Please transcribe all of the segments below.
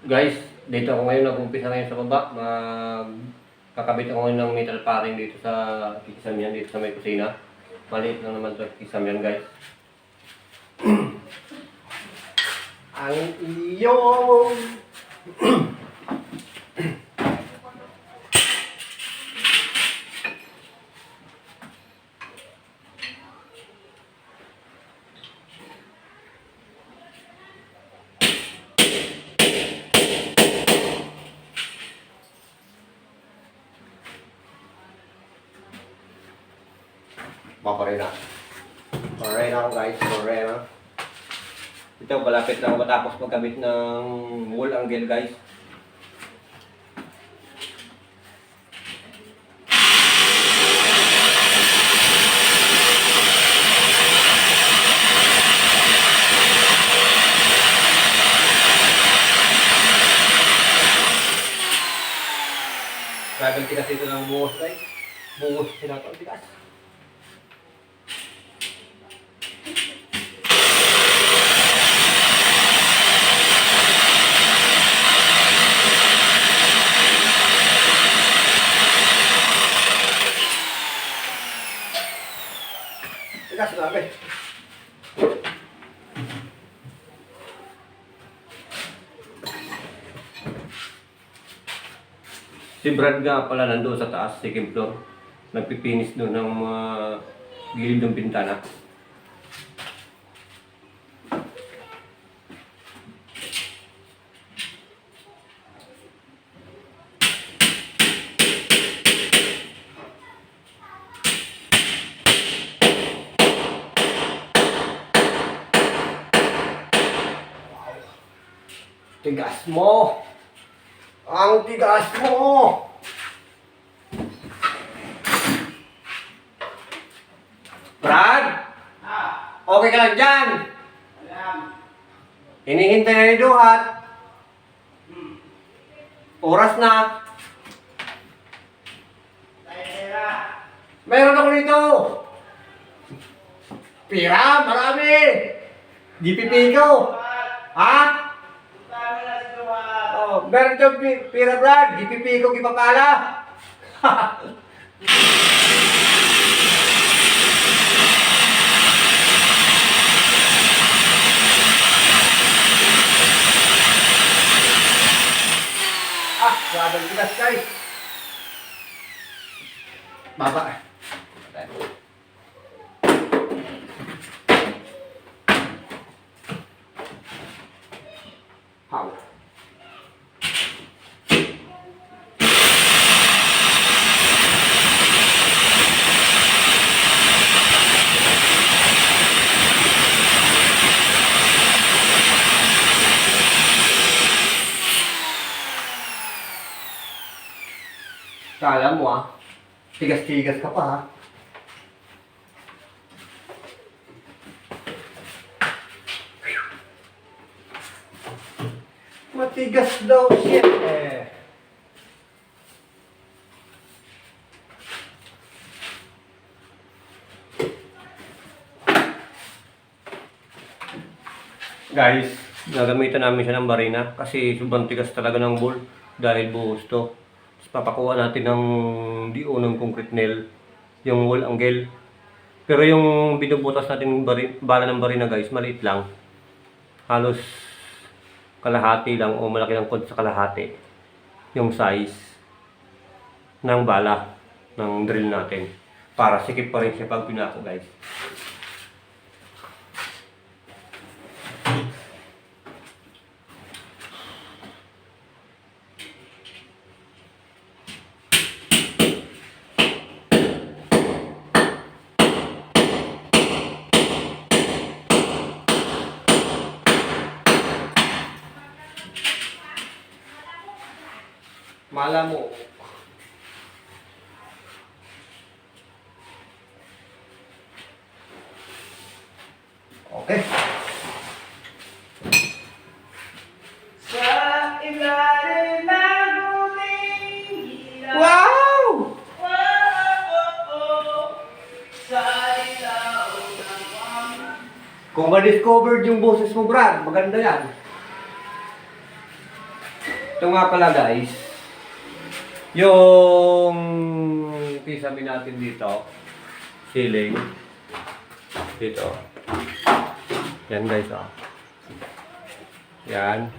Guys, dito ako ngayon nag-umpisa ngayon sa baba. Kakabit ako ngayon ng metal paring dito sa kisam yan, dito sa may kusina. Maliit lang naman sa kisam yan, guys. Ang iyong Paparena. Paparena ako guys, paparena. Ito, malapit na ako matapos magkabit ng wall angle guys. Grabe tigas dito ng buhos guys. Buhos sila ito, tigas. Tigas grabe. Si Brad nga pala nandoon sa taas, second floor. Nagpipinis doon ng mga gilid ng bintana. Tigas mo! Ang tigas mo! Brad? Okay ka lang dyan? Hinihintay na ni Duhat. Oras na. Meron ako dito. Pira, marami. DPP ko. Ha? Oh, meron dyan pira Brad. DPP ko kipapala. Grabe ang tigas guys. Baba. How? Kala mo tigas-tigas ka pa ha. Matigas daw siya eh. Guys, nagamitan namin siya ng barina kasi sobrang tigas talaga ng bowl dahil buhos to. Papakuha natin ng DO ng concrete nail, yung wall angle. Pero yung binubutas natin bala ng barina guys, maliit lang. Halos kalahati lang o malaki lang kod sa kalahati. Yung size ng bala ng drill natin. Para sikip pa rin siya pag pinako guys. Mala mo. Okay. Sa ilalim ng muling ilaw. Wow! Sa ilaw ng Kung ma-discovered yung boses mo, Brad, maganda yan. Ito nga pala guys, yung kisame natin dito, ceiling, dito. Yan guys, oh. Yan.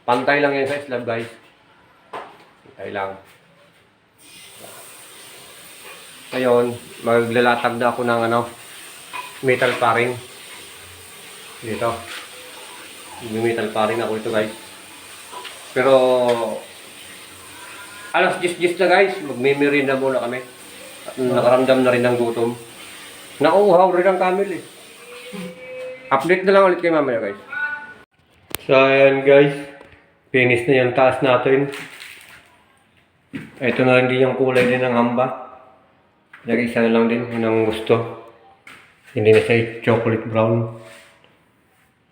Pantay lang yan sa slab guys. Pantay lang. Ngayon, maglalatag na ako ng metal paring. Dito. May metal paring ako ito guys. Pero alas 10 na guys, magmimirinda muna kami. At nakaramdam na rin ng gutom. Nauuhaw rin ang camel eh. Update na lang ulit kay mamaya guys. So ayan guys, finish na yung taas natin. Ito na rin din yung kulay din ng hamba. Lagi isa na lang din, yun ang gusto. Hindi na siya chocolate brown.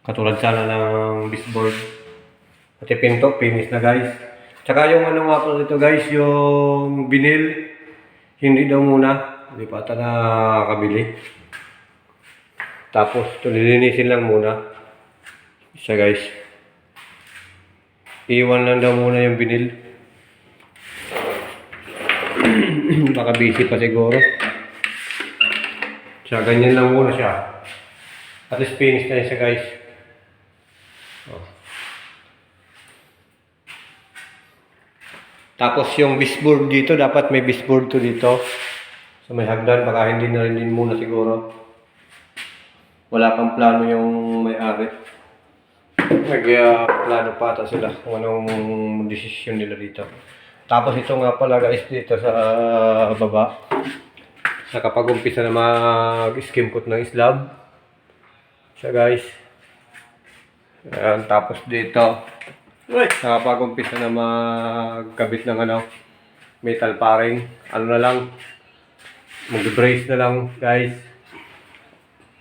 Katulad sana ng baseboard. Pati pinto, finish na guys. Tsaka yung nga pala dito guys, yung vinyl, hindi daw muna. Hindi pa ata nakakabili. Tapos, ito lilinisin lang muna. Isa guys. Iwan lang daw muna yung vinyl. Baka busy pa siguro. Siya, ganyan lang muna siya. At least finish na siya guys. Oh. Tapos yung baseboard dito, dapat may baseboard to dito. So may hagdan, baka hindi na rin din muna siguro. Wala pang plano yung may-ari. Plano pa ata sila kung anong desisyon nila dito. Tapos ito nga pala guys dito sa baba. Nakapag-umpisa na mag-skim coat ng slab. Siya guys. Ayan, tapos dito. Nakapag-umpisa na magkabit ng metal paring. Ano na lang. Mag-brace na lang guys.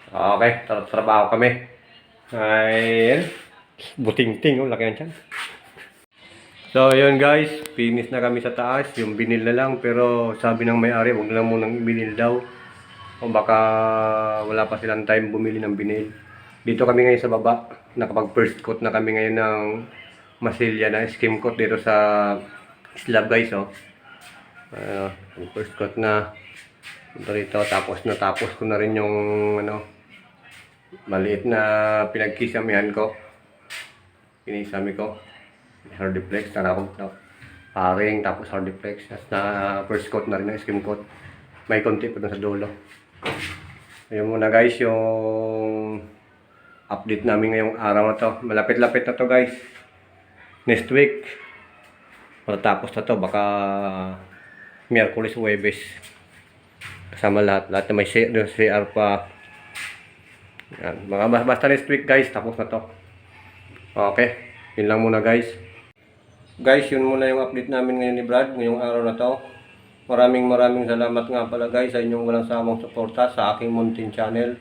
Okay, trabaho kami. Ayan. Buting-ting, laki ng tiyan. So, yun guys, finish na kami sa taas. Yung binil na lang, pero sabi ng may-ari, huwag na lang munang binil daw. O baka wala pa silang time bumili ng binil. Dito kami ngayon sa baba. Nakapag first coat na kami ngayon ng masilya na skim coat dito sa slab guys, oh. First coat na dito, tapos natapos ko na rin yung maliit na pinagkisamihan ko. Pinisami ko. Hardiplex na ako paring, tapos hardiplex. Tapos na first coat na rin ng skim coat. May konti pa dun sa dulo. Ayun muna guys yung update namin ngayong araw na to. Malapit-lapit na to guys. Next week matatapos na to. Baka Miyerkules, Huwebes. Kasama lahat na may CR pa. Yan. Basta next week guys, tapos na to. Okay, yun lang muna guys. Guys, yun muna yung update namin ngayon ni Brad, ngayong araw na to. Maraming salamat nga pala guys sa inyong walang samang suporta sa aking munting channel.